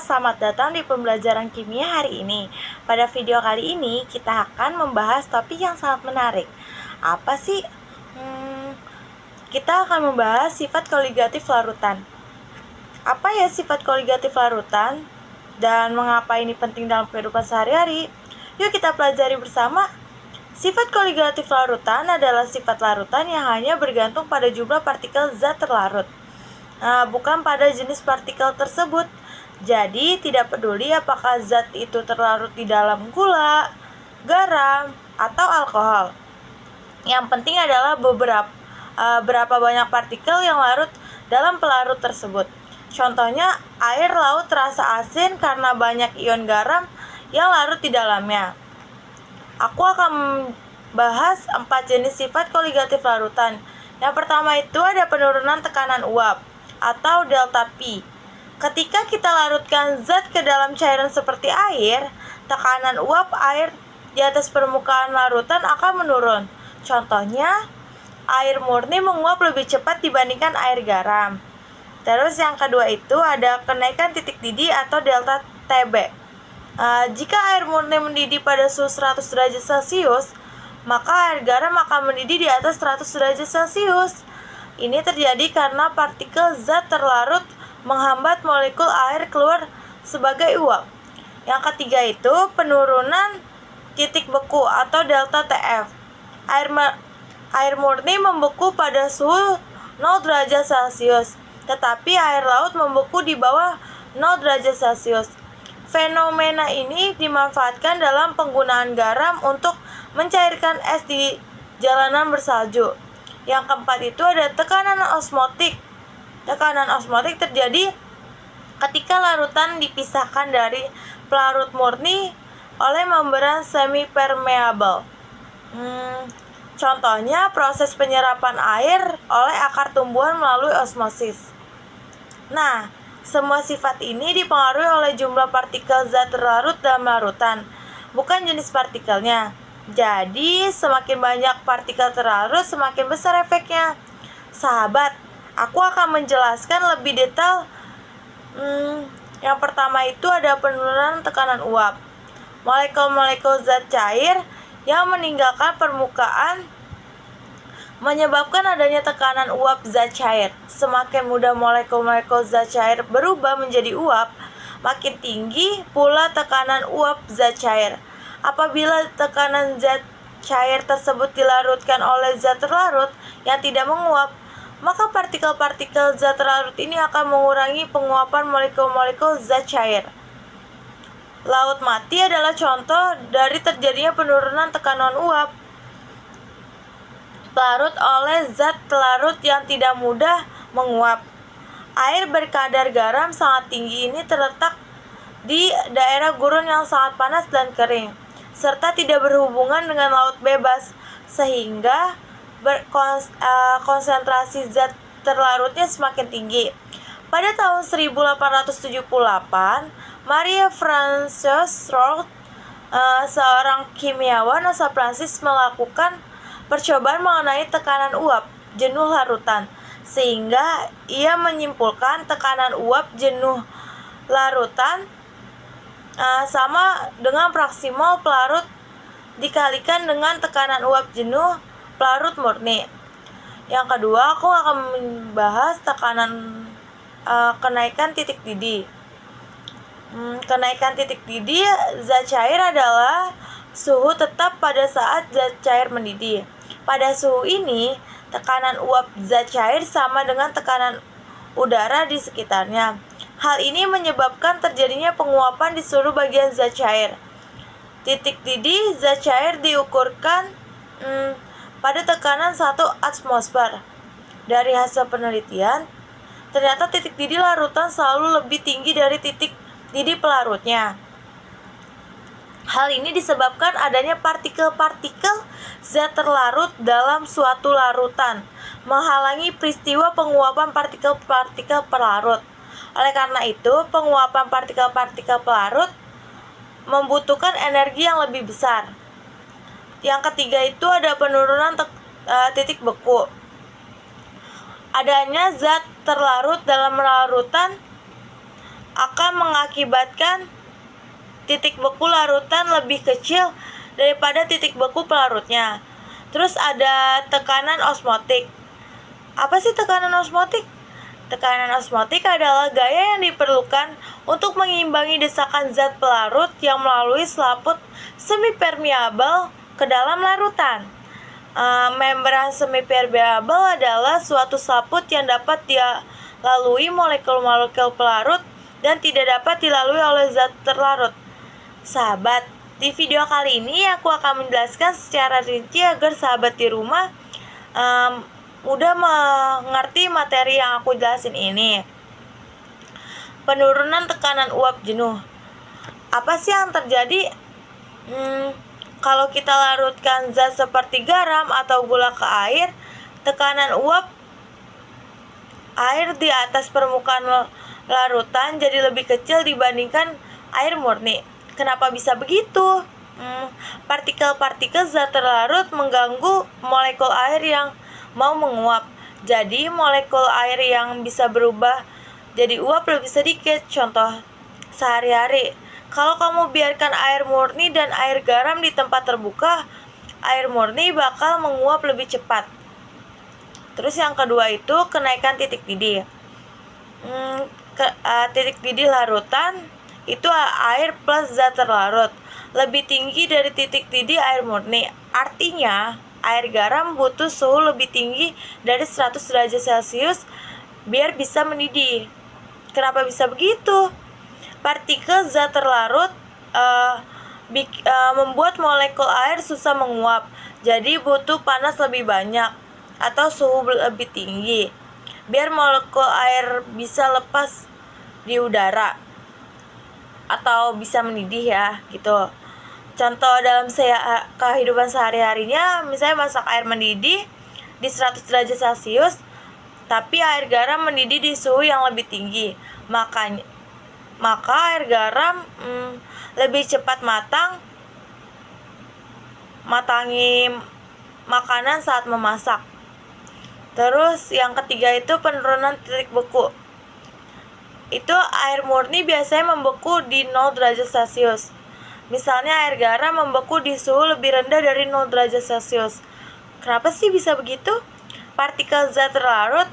selamat datang di pembelajaran kimia hari ini. Pada video kali ini, kita akan membahas topik yang sangat menarik. Apa sih? Kita akan membahas sifat koligatif larutan. Apa ya sifat koligatif larutan? Dan mengapa ini penting dalam kehidupan sehari-hari? Yuk kita pelajari bersama. Sifat koligatif larutan adalah sifat larutan yang hanya bergantung pada jumlah partikel zat terlarut. Bukan pada jenis partikel tersebut. Jadi tidak peduli apakah zat itu terlarut di dalam gula, garam, atau alkohol. Yang penting adalah berapa banyak partikel yang larut dalam pelarut tersebut. Contohnya, air laut terasa asin karena banyak ion garam yang larut di dalamnya. Aku akan membahas 4 jenis sifat koligatif larutan. Yang pertama itu ada penurunan tekanan uap atau delta P. Ketika kita larutkan zat ke dalam cairan seperti air, tekanan uap air di atas permukaan larutan akan menurun. Contohnya, air murni menguap lebih cepat dibandingkan air garam. Terus yang kedua itu ada kenaikan titik didih atau delta TB. Jika air murni mendidih pada suhu 100 derajat Celcius, maka air garam akan mendidih di atas 100 derajat Celcius. Ini terjadi karena partikel zat terlarut menghambat molekul air keluar sebagai uap. Yang ketiga itu penurunan titik beku atau delta TF. Air murni membeku pada suhu 0 derajat Celcius, tetapi air laut membeku di bawah 0 derajat Celcius. Fenomena ini dimanfaatkan dalam penggunaan garam untuk mencairkan es di jalanan bersalju. Yang keempat itu ada tekanan osmotik. Tekanan osmotik terjadi ketika larutan dipisahkan dari pelarut murni oleh membran semi-permeable. Contohnya proses penyerapan air oleh akar tumbuhan melalui osmosis. Nah, semua sifat ini dipengaruhi oleh jumlah partikel zat terlarut dalam larutan, bukan jenis partikelnya. Jadi, semakin banyak partikel terlarut, semakin besar efeknya. Sahabat, aku akan menjelaskan lebih detail. Yang pertama itu ada penurunan tekanan uap. Molekul-molekul zat cair yang meninggalkan permukaan menyebabkan adanya tekanan uap zat cair. Semakin mudah molekul-molekul zat cair berubah menjadi uap, makin tinggi pula tekanan uap zat cair. Apabila tekanan zat cair tersebut dilarutkan oleh zat terlarut yang tidak menguap, maka partikel-partikel zat terlarut ini akan mengurangi penguapan molekul-molekul zat cair. Laut mati adalah contoh dari terjadinya penurunan tekanan uap pelarut oleh zat terlarut yang tidak mudah menguap. Air berkadar garam sangat tinggi ini terletak di daerah gurun yang sangat panas dan kering, serta tidak berhubungan dengan laut bebas, sehingga konsentrasi zat terlarutnya semakin tinggi. Pada tahun 1878, Maria Francoise Roux, seorang kimiawan asal Prancis, melakukan percobaan mengenai tekanan uap jenuh larutan, sehingga ia menyimpulkan tekanan uap jenuh larutan sama dengan fraksi mol pelarut dikalikan dengan tekanan uap jenuh pelarut murni. Yang kedua, aku akan membahas tekanan kenaikan titik didih. Kenaikan titik didih zat cair adalah suhu tetap pada saat zat cair mendidih. Pada suhu ini, tekanan uap zat cair sama dengan tekanan udara di sekitarnya. Hal ini menyebabkan terjadinya penguapan di seluruh bagian zat cair. Titik didih zat cair diukurkan pada tekanan 1 atmosfer. Dari hasil penelitian, ternyata titik didih larutan selalu lebih tinggi dari titik didih pelarutnya. Hal ini disebabkan adanya partikel-partikel zat terlarut dalam suatu larutan, menghalangi peristiwa penguapan partikel-partikel pelarut. Oleh karena itu, penguapan partikel-partikel pelarut membutuhkan energi yang lebih besar. Yang ketiga itu ada penurunan titik beku. Adanya zat terlarut dalam larutan akan mengakibatkan titik beku larutan lebih kecil daripada titik beku pelarutnya. Terus ada tekanan osmotik. Apa sih tekanan osmotik? Tekanan osmotik adalah gaya yang diperlukan untuk mengimbangi desakan zat pelarut yang melalui selaput semipermeabel ke dalam larutan. Membran semipermeabel adalah suatu selaput yang dapat dilalui molekul-molekul pelarut dan tidak dapat dilalui oleh zat terlarut. Sahabat, di video kali ini aku akan menjelaskan secara rinci agar sahabat di rumah mudah mengerti materi yang aku jelasin ini. Penurunan tekanan uap jenuh. Apa sih yang terjadi? Kalau kita larutkan zat seperti garam atau gula ke air, tekanan uap air di atas permukaan larutan jadi lebih kecil dibandingkan air murni. Kenapa bisa begitu? Partikel-partikel zat terlarut mengganggu molekul air yang mau menguap. Jadi molekul air yang bisa berubah jadi uap lebih sedikit. Contoh sehari-hari, kalau kamu biarkan air murni dan air garam di tempat terbuka, air murni bakal menguap lebih cepat. Terus yang kedua itu kenaikan titik didih. Titik didih larutan itu air plus zat terlarut lebih tinggi dari titik didih air murni. Artinya air garam butuh suhu lebih tinggi dari 100 derajat Celcius biar bisa mendidih. Kenapa bisa begitu? Partikel zat terlarut membuat molekul air susah menguap, jadi butuh panas lebih banyak atau suhu lebih tinggi biar molekul air bisa lepas di udara atau bisa mendidih ya gitu. Contoh dalam kehidupan sehari-harinya, misalnya masak air mendidih di 100 derajat Celcius, tapi air garam mendidih di suhu yang lebih tinggi. Maka air garam lebih cepat matangi makanan saat memasak. Terus yang ketiga itu penurunan titik beku. Itu air murni biasanya membeku di 0 derajat Celcius. Misalnya air garam membeku di suhu lebih rendah dari 0 derajat Celcius. Kenapa sih bisa begitu? Partikel zat terlarut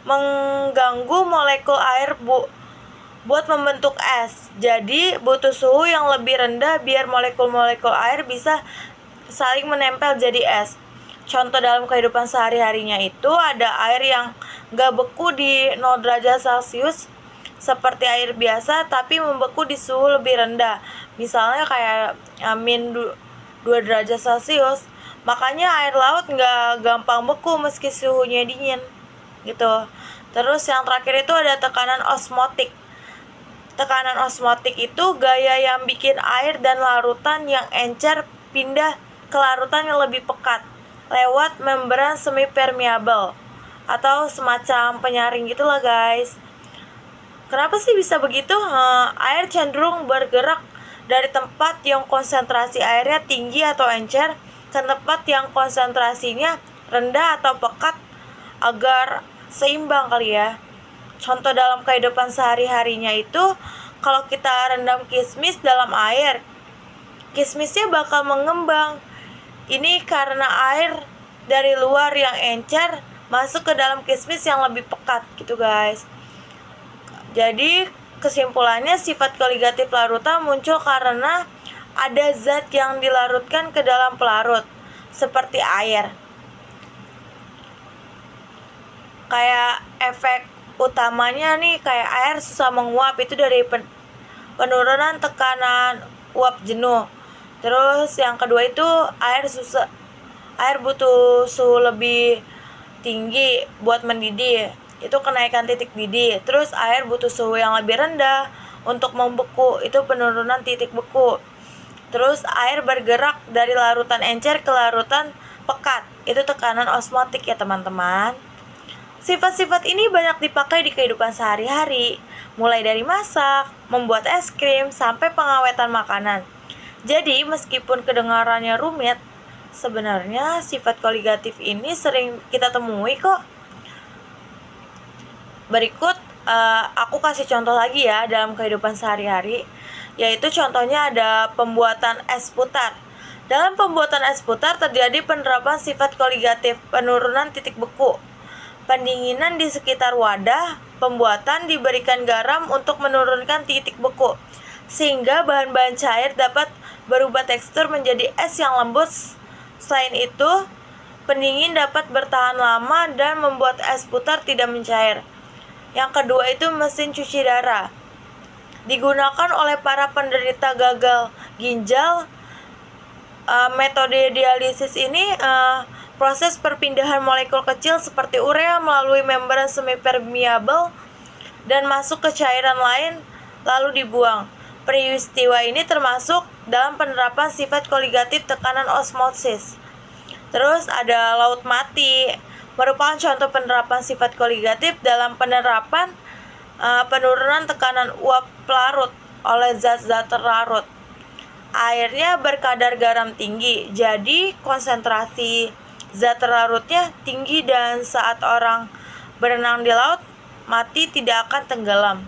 mengganggu molekul air buat membentuk es. Jadi butuh suhu yang lebih rendah biar molekul-molekul air bisa saling menempel jadi es. Contoh dalam kehidupan sehari-harinya itu ada air yang gak beku di 0 derajat Celcius seperti air biasa tapi membeku di suhu lebih rendah. Misalnya kayak -2 derajat Celcius. Makanya air laut gak gampang beku meski suhunya dingin gitu. Terus yang terakhir itu ada tekanan osmotik. Tekanan osmotik itu gaya yang bikin air dan larutan yang encer pindah ke larutan yang lebih pekat lewat membran semipermeabel atau semacam penyaring gitulah guys. Kenapa sih bisa begitu? Air cenderung bergerak dari tempat yang konsentrasi airnya tinggi atau encer ke tempat yang konsentrasinya rendah atau pekat agar seimbang kali ya. Contoh dalam kehidupan sehari-harinya itu, kalau kita rendam kismis dalam air, kismisnya bakal mengembang. Ini karena air dari luar yang encer masuk ke dalam kismis yang lebih pekat gitu guys. Jadi kesimpulannya sifat koligatif larutan muncul karena ada zat yang dilarutkan ke dalam pelarut seperti air. Kayak efek utamanya nih kayak air susah menguap itu dari penurunan tekanan uap jenuh. Terus yang kedua itu air butuh suhu lebih tinggi buat mendidih, itu kenaikan titik didih. Terus air butuh suhu yang lebih rendah untuk membeku, itu penurunan titik beku. Terus air bergerak dari larutan encer ke larutan pekat, itu tekanan osmotik ya teman-teman. Sifat-sifat ini banyak dipakai di kehidupan sehari-hari, mulai dari masak, membuat es krim, sampai pengawetan makanan. Jadi meskipun kedengarannya rumit, sebenarnya sifat koligatif ini sering kita temui kok. Berikut Aku kasih contoh lagi ya dalam kehidupan sehari-hari, yaitu contohnya ada pembuatan es putar. Dalam pembuatan es putar terjadi penerapan sifat koligatif, penurunan titik beku, pendinginan di sekitar wadah pembuatan, diberikan garam untuk menurunkan titik beku, sehingga bahan-bahan cair dapat berubah tekstur menjadi es yang lembut. Selain itu, pendingin dapat bertahan lama dan membuat es putar tidak mencair. Yang kedua itu mesin cuci darah. Digunakan oleh para penderita gagal ginjal. Metode dialisis ini proses perpindahan molekul kecil seperti urea melalui membran semipermeabel dan masuk ke cairan lain lalu dibuang. Peristiwa ini termasuk dalam penerapan sifat koligatif tekanan osmosis. Terus ada laut mati, merupakan contoh penerapan sifat koligatif dalam penerapan penurunan tekanan uap larut oleh zat-zat terlarut. Airnya berkadar garam tinggi, jadi konsentrasi zat terlarutnya tinggi dan saat orang berenang di laut mati tidak akan tenggelam.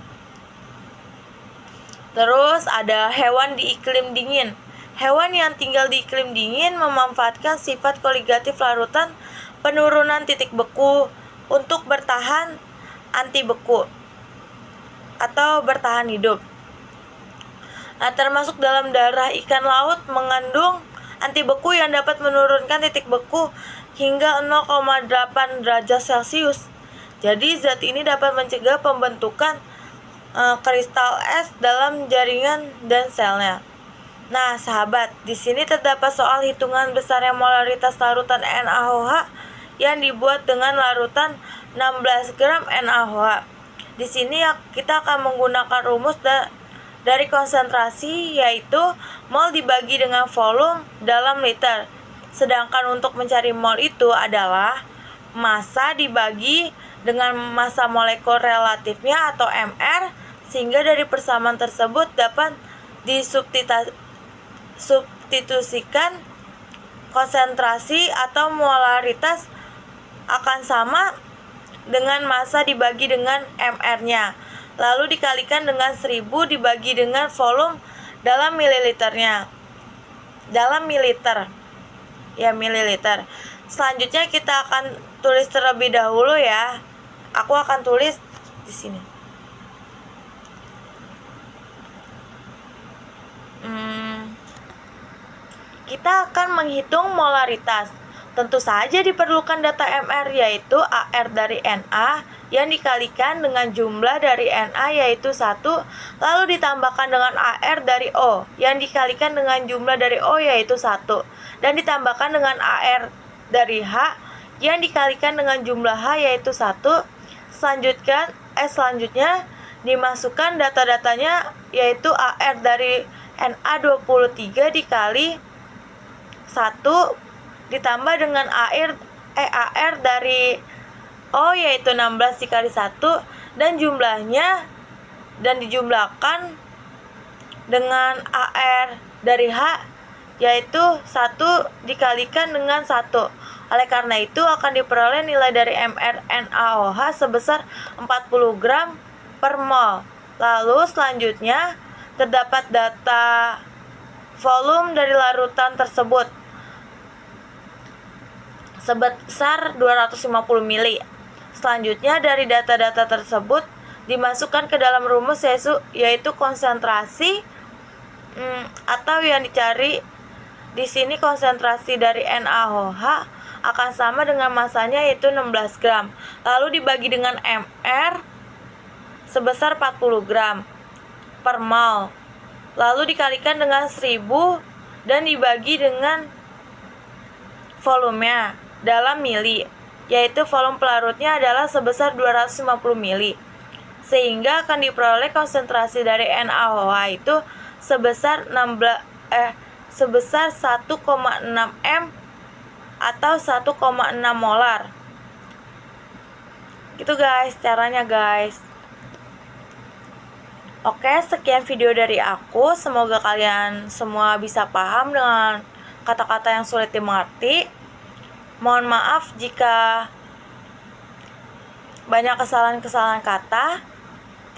Terus ada hewan di iklim dingin. Hewan yang tinggal di iklim dingin memanfaatkan sifat koligatif larutan penurunan titik beku untuk bertahan anti beku atau bertahan hidup. Termasuk dalam darah ikan laut mengandung anti beku yang dapat menurunkan titik beku hingga 0,8 derajat Celcius. Jadi zat ini dapat mencegah pembentukan kristal es dalam jaringan dan selnya. Nah, sahabat, di sini terdapat soal hitungan besarnya molaritas larutan NaOH yang dibuat dengan larutan 16 gram NaOH. Di sini kita akan menggunakan rumus dari konsentrasi, yaitu mol dibagi dengan volume dalam liter. Sedangkan untuk mencari mol itu adalah massa dibagi dengan massa molekul relatifnya atau Mr, sehingga dari persamaan tersebut dapat disubstitusikan konsentrasi atau molaritas akan sama dengan massa dibagi dengan Mr-nya, lalu dikalikan dengan 1000 dibagi dengan volume dalam mililiternya, dalam mililiter ya, mililiter. Selanjutnya kita akan tulis terlebih dahulu ya. Aku akan tulis di sini. Kita akan menghitung molaritas. Tentu saja diperlukan data Mr, yaitu AR dari Na yang dikalikan dengan jumlah dari Na yaitu 1, lalu ditambahkan dengan AR dari O yang dikalikan dengan jumlah dari O yaitu 1, dan ditambahkan dengan AR dari H yang dikalikan dengan jumlah H yaitu 1. Selanjutnya dimasukkan data-datanya, yaitu AR dari Na23 dikali 1 ditambah dengan AR dari O yaitu 16 dikali 1 dan jumlahnya, dan dijumlahkan dengan AR dari H yaitu 1 dikalikan dengan 1. Oleh karena itu akan diperoleh nilai dari Mr NaOH sebesar 40 gram per mol. Lalu selanjutnya terdapat data volume dari larutan tersebut sebesar 250 mili. Selanjutnya dari data-data tersebut dimasukkan ke dalam rumus yaitu konsentrasi atau yang dicari di sini konsentrasi dari NaOH akan sama dengan masanya yaitu 16 gram. Lalu dibagi dengan Mr sebesar 40 gram per mol. Lalu dikalikan dengan 1000 dan dibagi dengan volumenya dalam mili, yaitu volume pelarutnya adalah sebesar 250 mili. Sehingga akan diperoleh konsentrasi dari NaOH itu sebesar 1,6 M atau 1,6 molar. Gitu guys, caranya guys. Oke, sekian video dari aku. Semoga kalian semua bisa paham dengan kata-kata yang sulit dimengerti. Mohon maaf jika banyak kesalahan-kesalahan kata.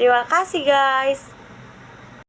Terima kasih guys.